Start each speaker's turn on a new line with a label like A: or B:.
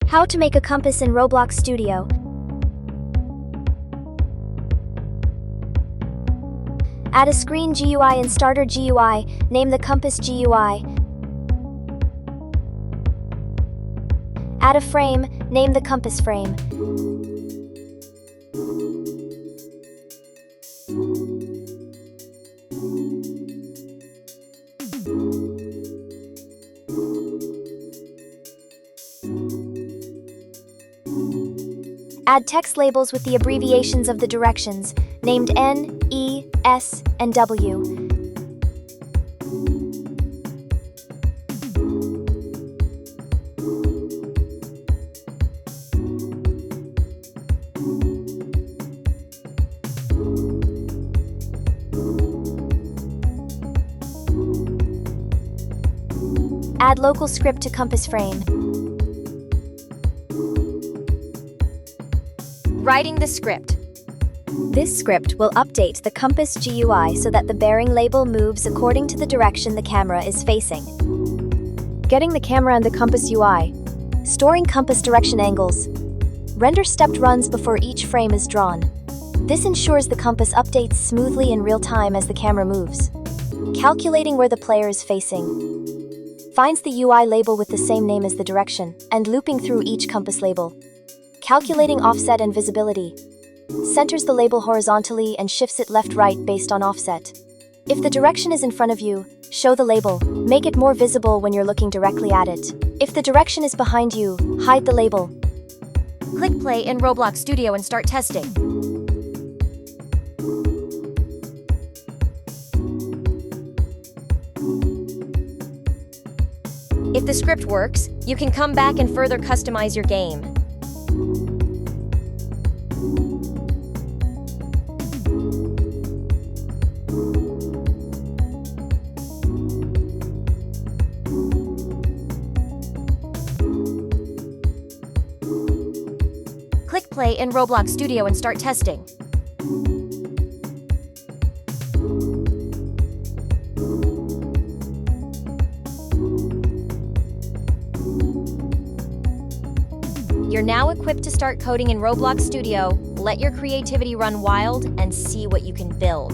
A: How to make a compass in Roblox Studio. Add a screen GUI in Starter GUI, name the compass GUI. Add a frame, name the compass frame. Add text labels with the abbreviations of the directions, named N, E, S, and W. Add local script to compass frame.
B: Writing the script.
A: This script will update the compass GUI so that the bearing label moves according to the direction the camera is facing. Getting the camera and the compass UI. Storing compass direction angles. Render stepped runs before each frame is drawn. This ensures the compass updates smoothly in real time as the camera moves. Calculating where the player is facing. Finds the UI label with the same name as the direction, and looping through each compass label. Calculating offset and visibility. Centers the label horizontally and shifts it left-right based on offset. If the direction is in front of you, show the label. Make it more visible when you're looking directly at it. If the direction is behind you, hide the label.
B: Click play in Roblox Studio and start testing. If the script works, you can come back and further customize your game. Click play in Roblox Studio and start testing. You're now equipped to start coding in Roblox Studio. Let your creativity run wild and see what you can build.